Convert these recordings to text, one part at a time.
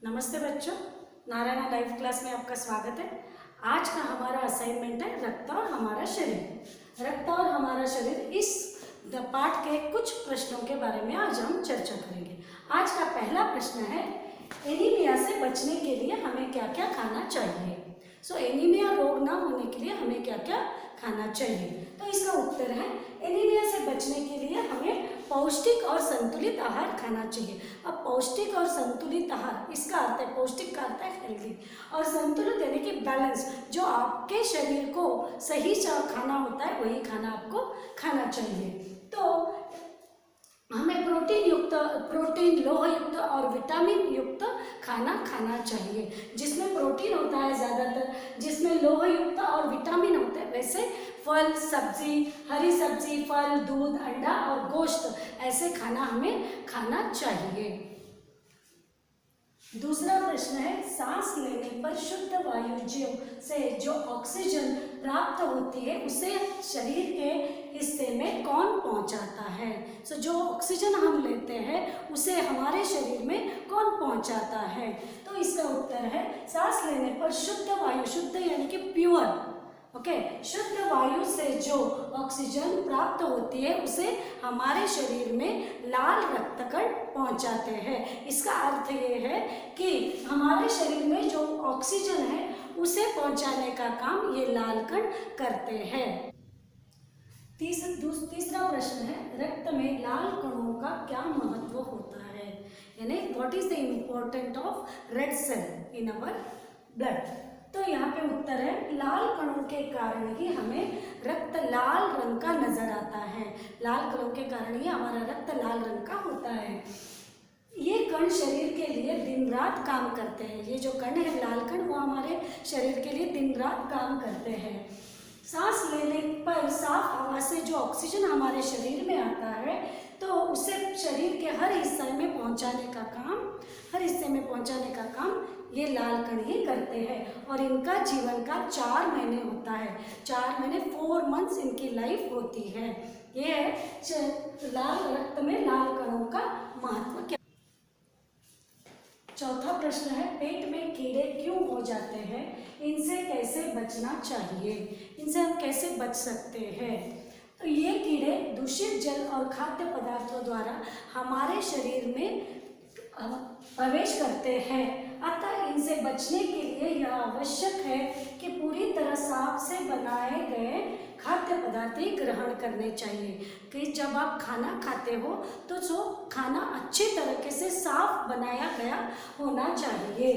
नमस्ते बच्चों, Narayana live class में आपका स्वागत है। आज का हमारा असाइनमेंट है रक्त और हमारा शरीर। रक्त और हमारा शरीर इस पाठ के कुछ प्रश्नों के बारे में आज हम चर्चा करेंगे। आज का पहला प्रश्न है, एनीमिया से बचने के लिए हमें क्या क्या खाना चाहिए। एनीमिया रोग ना होने के लिए हमें क्या क्या खाना चाहिए। तो इसका उत्तर है, एनीमिया से बचने के लिए हमें पौष्टिक और संतुलित आहार खाना चाहिए। अब पौष्टिक और संतुलित आहार, इसका अर्थ है, पौष्टिक का अर्थ है हेल्दी, और संतुलित यानी कि बैलेंस, जो आपके शरीर को सही खाना होता है वही खाना आपको खाना चाहिए। तो हमें प्रोटीन लोह युक्त और विटामिन युक्त खाना खाना चाहिए, जिसमें प्रोटीन होता है ज़्यादातर, जिसमें लोह युक्त और विटामिन होते हैं। वैसे फल, सब्जी, हरी सब्जी, फल, दूध, अंडा और गोश्त, ऐसे खाना हमें खाना चाहिए। दूसरा प्रश्न है, सांस लेने पर शुद्ध वायु से जो ऑक्सीजन प्राप्त होती है उसे शरीर के हिस्से में कौन पहुंचाता है। जो ऑक्सीजन हम लेते हैं उसे हमारे शरीर में कौन पहुंचाता है। तो इसका उत्तर है, सांस लेने पर शुद्ध वायु, शुद्ध यानी कि प्योर, शुद्ध वायु से जो ऑक्सीजन प्राप्त होती है उसे हमारे शरीर में लाल रक्तकण पहुंचाते हैं। इसका अर्थ ये है कि हमारे शरीर में जो ऑक्सीजन है उसे पहुंचाने का काम ये लाल कण करते हैं। तीसरा प्रश्न है, रक्त में लाल कणों का क्या महत्व होता है, यानी what is the important of red cell in our blood. तो यहाँ पे उत्तर है, लाल कणों के कारण ही हमें रक्त लाल रंग का नजर आता है। लाल कणों के कारण ही हमारा रक्त लाल रंग का होता है। ये कण शरीर के लिए दिन रात काम करते हैं। ये जो कण है लाल कण, वो हमारे शरीर के लिए दिन रात काम करते हैं। सांस लेने पर साफ हवा से जो ऑक्सीजन हमारे शरीर में आता है तो उसे शरीर के हर हिस्से में पहुंचाने का काम ये लाल कण ही करते हैं। और इनका जीवन काल 4 महीने होता है। 4 महीने 4 मंथ्स इनकी लाइफ होती है। ये है लाल रक्त में लाल कणों का महत्व क्या। चौथा प्रश्न है, पेट में कीड़े क्यों हो जाते हैं, इनसे कैसे बचना चाहिए, इनसे हम कैसे बच सकते हैं। तो ये कीड़े दूषित जल और खाद्य पदार्थों द्वारा हमारे शरीर में प्रवेश करते हैं। अतः इनसे बचने के लिए यह आवश्यक है कि पूरी तरह साफ से बनाए गए खाद्य पदार्थ ही ग्रहण करने चाहिए। कि जब आप खाना खाते हो तो जो खाना अच्छी तरीके से साफ बनाया गया होना चाहिए,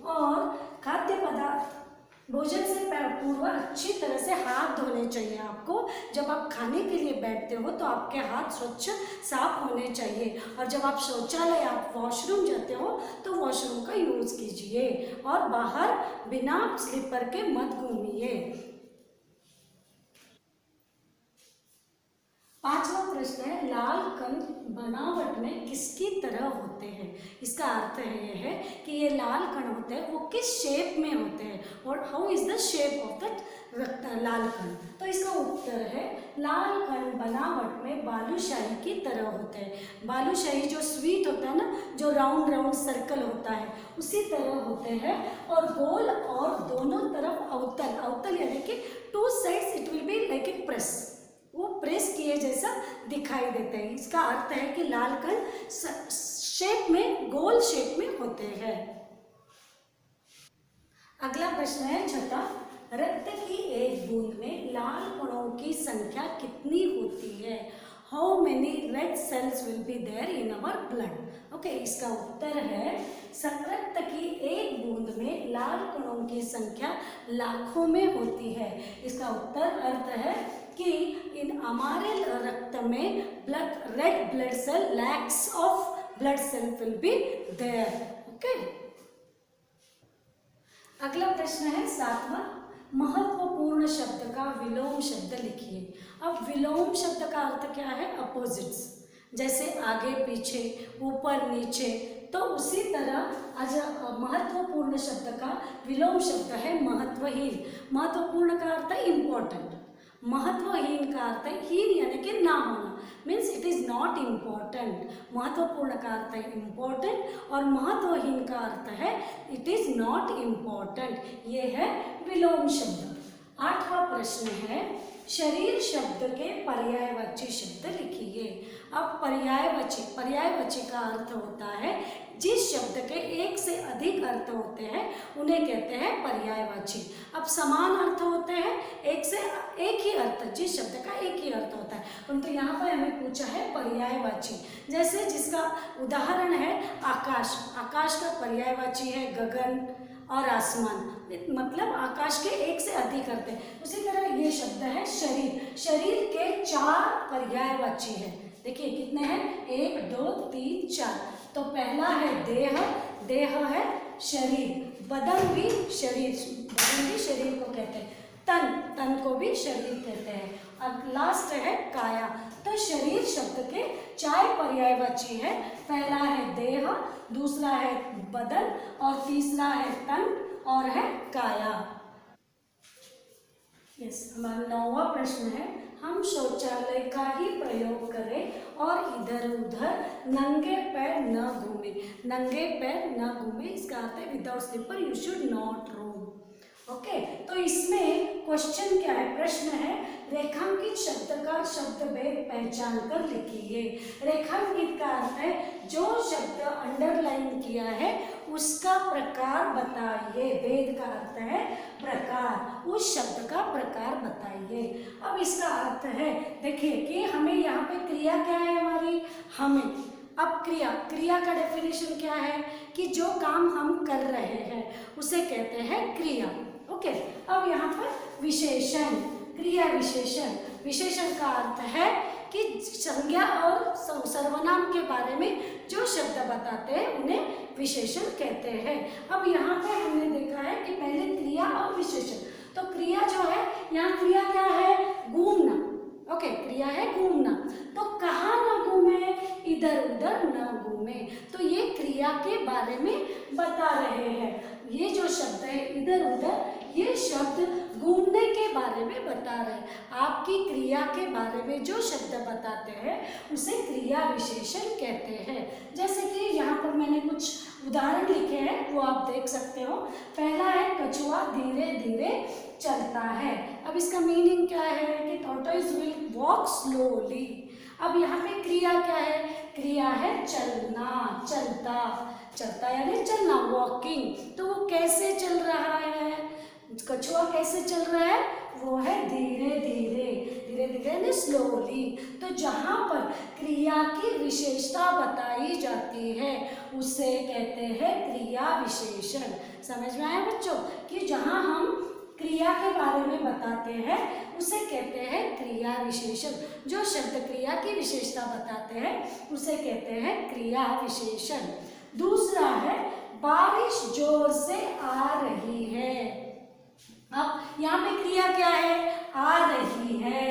और खाद्य पदार्थ भोजन से पूर्व अच्छी तरह से हाथ धोने चाहिए आपको। जब आप खाने के लिए बैठते हो तो आपके हाथ स्वच्छ साफ होने चाहिए, और जब आप शौचालय, आप वॉशरूम जाते हो तो वॉशरूम का यूज़ कीजिए, और बाहर बिना स्लीपर के मत घूमिए। पांचवा प्रश्न है, लाल कण बनावट में किसकी तरह होते हैं। इसका अर्थ ये है कि ये लाल कण होते हैं वो किस शेप में होते हैं, और how is the shape of that लाल कण। तो इसका उत्तर है, लाल कण बनावट में बालूशाही की तरह होते हैं। बालूशाही जो स्वीट होता है ना, जो राउंड सर्कल होता है, उसी तरह होते हैं, और गोल, और दोनों तरफ अवतल यानी कि 2 sides it will be like a press, वो प्रेस किए जैसा दिखाई देते हैं। इसका अर्थ है कि लाल कण शेप में, गोल शेप में होते हैं। अगला प्रश्न है छठा, रक्त की एक बूंद में लाल कणों की संख्या कितनी होती है। How many red cells will be there in our blood. इसका उत्तर है, रक्त की एक बूंद में लाल कणों की संख्या लाखों में होती है। इसका उत्तर अर्थ है कि इन हमारे रक्त में red blood cell, lakhs of blood cell will be there. अगला प्रश्न है 7वां, महत्वपूर्ण शब्द का विलोम शब्द लिखिए। अब विलोम शब्द का अर्थ क्या है, अपोजिट्स, जैसे आगे पीछे, ऊपर नीचे। तो उसी तरह महत्वपूर्ण शब्द का विलोम शब्द है महत्वहीन। महत्वपूर्ण का अर्थ है इम्पोर्टेंट, महत्वहीन का अर्थ है हीन यानी कि ना होना, means it is not important. महत्वपूर्ण का अर्थ है इम्पोर्टेंट और महत्वहीन का अर्थ है इट इज नॉट इम्पोर्टेंट। ये है विलोम शब्द। 8वां प्रश्न है शरीर शब्द के पर्यायवाची शब्द लिखिए। अब पर्यायवाची का अर्थ होता है जिस शब्द के एक से अधिक अर्थ होते हैं उन्हें कहते हैं पर्यायवाची। अब समान अर्थ होते हैं, एक ही अर्थ, जिस शब्द का एक ही अर्थ होता है, परंतु यहाँ पर हमें पूछा है पर्यायवाची। जैसे जिसका उदाहरण है आकाश। आकाश का पर्यायवाची है गगन और आसमान, मतलब आकाश के एक से अधिक अर्थ है। उसी तरह ये शब्द है शरीर। शरीर के 4 पर्यायवाची है। देखिए कितने हैं, 1 2 3 4। तो पहला है देह, देह है शरीर। बदन भी शरीर, बदन भी शरीर को कहते हैं। तन, तन को भी शरीर कहते हैं। अब लास्ट है काया। तो शरीर शब्द के 4 पर्यायवाची है। पहला है देह, दूसरा है बदन और तीसरा है तन और है काया। हमारा 9वां प्रश्न है हम शौचालय का ही प्रयोग करें और इधर उधर नंगे पैर न घूमे। नंगे पैर न घूमे इसका अर्थ है without slipper you should not roam. Okay, तो इसमें क्वेश्चन क्या है, प्रश्न है रेखांकित शब्द का शब्द भेद पहचान कर लिखिए। रेखांकित का अर्थ है जो शब्द अंडरलाइन किया है उसका प्रकार बताइए। भेद का अर्थ है प्रकार, उस शब्द का प्रकार बताइए। अब इसका अर्थ है, देखिए कि हमें यहाँ पे क्रिया क्या है हमारी, हमें। अब क्रिया का डेफिनेशन क्या है कि जो काम हम कर रहे हैं उसे कहते हैं क्रिया। ओके, अब यहाँ पर विशेषण, क्रिया विशेषण। विशेषण का अर्थ है कि संज्ञा और सर्वनाम के बारे में जो शब्द बताते हैं उन्हें विशेषण कहते हैं। अब यहाँ पे हमने देखा है कि पहले क्रिया और विशेषण। तो क्रिया जो है, यहाँ क्रिया क्या है, घूमना। ओके, क्रिया है घूमना। तो कहाँ न घूमे, इधर उधर न घूमे। तो ये क्रिया के बारे में बता रहे हैं। ये जो शब्द है इधर उधर, ये शब्द घूमने के बारे में बता रहे हैं। आपकी क्रिया के बारे में जो शब्द बताते हैं उसे क्रिया विशेषण कहते हैं। जैसे कि यहाँ पर मैंने कुछ उदाहरण लिखे हैं, वो आप देख सकते हो। पहला है कछुआ धीरे धीरे चलता है। अब इसका मीनिंग क्या है कि टॉर्टोइज विल वॉक स्लोली। अब यहाँ पे क्रिया क्या है, क्रिया है चलना, चलता यानी चलना, वॉकिंग। तो वो कैसे चल रहा है, कछुआ कैसे चल रहा है, वो है धीरे धीरे यानी स्लोली। तो जहाँ पर क्रिया की विशेषता बताई जाती है उसे कहते हैं क्रिया विशेषण। समझ में आया बच्चों कि जहाँ हम क्रिया के बारे में बताते हैं उसे कहते हैं क्रिया विशेषण। जो शब्द क्रिया की विशेषता बताते हैं उसे कहते हैं क्रिया विशेषण। दूसरा है बारिश जोर से आ रही है। अब यहाँ पे क्रिया क्या है, आ रही है,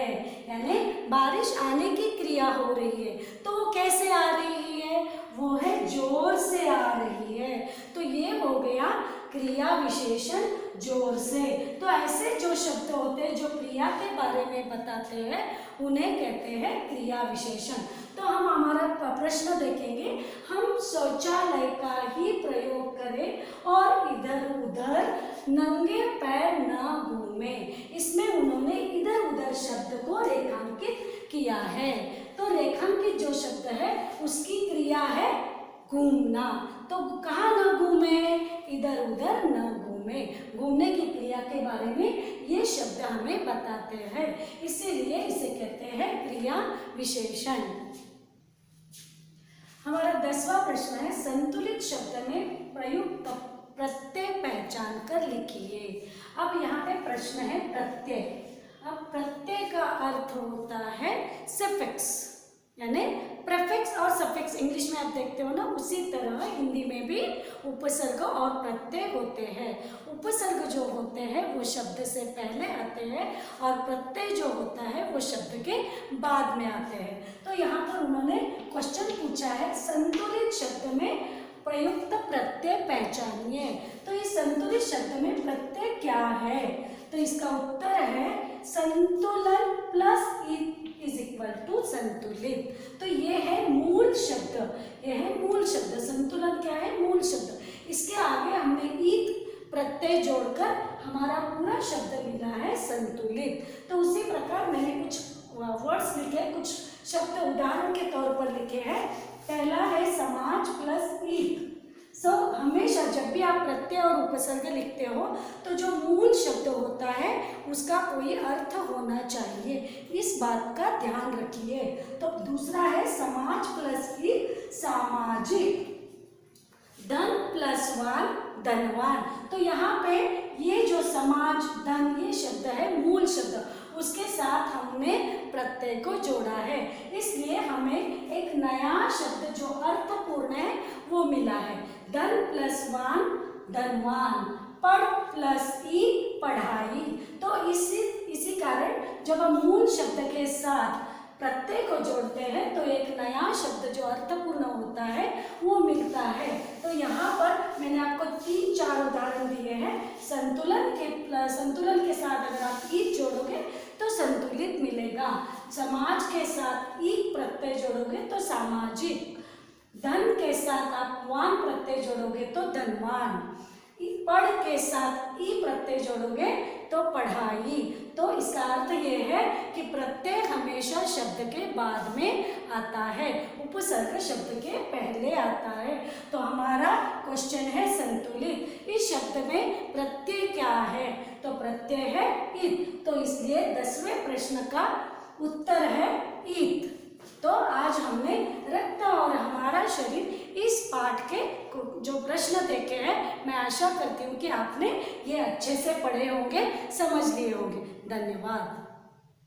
यानी बारिश आने की क्रिया हो रही है। तो वो कैसे आ रही है, वो है जोर से आ रही है। तो ये हो गया क्रिया विशेषण जोर से। तो ऐसे जो शब्द होते हैं जो क्रिया के बारे में बताते हैं उन्हें कहते हैं क्रिया विशेषण। तो हम हमारा प्रश्न देखेंगे, हम शौचालय का ही प्रयोग करें और इधर उधर नंगे पैर न घूमे। इसमें उन्होंने इधर उधर शब्द को रेखांकित किया है। तो रेखांकित जो शब्द है उसकी क्रिया है घूमना। तो कहाँ न घूमे, इधर उधर न घूमे। घूमने की क्रिया के बारे में ये शब्द हमें बताते हैं, इसीलिए इसे कहते हैं क्रिया विशेषण। हमारा 10वां प्रश्न है संतुलित शब्द में प्रयुक्त प्रत्यय पहचान कर लिखिए। अब यहाँ पे प्रश्न है प्रत्यय। अब प्रत्यय का अर्थ होता है सफिक्स, यानी प्रीफिक्स और सफिक्स। इंग्लिश में आप देखते हो ना, उसी तरह हिंदी में भी उपसर्ग और प्रत्यय होते हैं। उपसर्ग जो होते हैं वो शब्द से पहले आते हैं और प्रत्यय जो होता है वो शब्द के बाद में आते हैं। तो यहाँ पर उन्होंने क्वेश्चन पूछा है संतुलित शब्द में प्रयुक्त प्रत्यय पहचानिए। तो इस संतुलित शब्द में प्रत्यय क्या है, तो इसका उत्तर है संतुलन प्लस ईत इज इक्वल टू संतुलित। तो ये है मूल शब्द, ये है मूल शब्द। संतुलन क्या है? मूल शब्द। इसके आगे हमने ईत प्रत्यय जोड़कर हमारा पूरा शब्द मिला है संतुलित। तो उसी प्रकार मैंने कुछ वर्ड्स लिखे, कुछ शब्द उदाहरण के तौर पर लिखे हैं। पहला है समाज प्लस ईत। हमेशा जब भी आप प्रत्यय और उपसर्ग लिखते हो तो जो मूल शब्द होता है उसका कोई अर्थ होना चाहिए, इस बात का ध्यान रखिए। तो दूसरा है समाज प्लस ईत, सामाजिक। धन प्लस वान, धनवान। तो यहाँ पे ये जो समाज, धन, ये शब्द है मूल शब्द, उसके साथ हमने प्रत्यय को जोड़ा है, इसलिए हमें एक नया शब्द जो अर्थपूर्ण है वो मिला है। धन प्लस वान, धनवान। पढ़ प्लस ई, पढ़ाई। तो इसी कारण जब हम मूल शब्द के साथ प्रत्यय को जोड़ते हैं तो एक नया शब्द जो अर्थपूर्ण होता है वो मिलता है। तो यहाँ पर मैंने आपको 3-4 उदाहरण दिए हैं। संतुलन के साथ अगर आप ईत जोड़ोगे तो संतुलित मिलेगा। समाज के साथ ईत प्रत्यय जोड़ोगे तो सामाजिक। धन के साथ आप वान प्रत्यय जोड़ोगे तो धनवान। पढ़ के साथ ई प्रत्यय जोड़ोगे तो पढ़ाई। तो इसका अर्थ ये है कि प्रत्यय हमेशा शब्द के बाद में आता है, उपसर्ग शब्द के पहले आता है। तो हमारा क्वेश्चन है संतुलित। इस शब्द में प्रत्यय क्या है? तो प्रत्यय है ईत, तो इसलिए 10वें प्रश्न का उत्तर है ईत। तो आज हमने रक्त और हमारा शरीर इस पाठ के जो प्रश्न देखे हैं, मैं आशा करती हूँ कि आपने ये अच्छे से पढ़े होंगे, समझ लिए होंगे। धन्यवाद।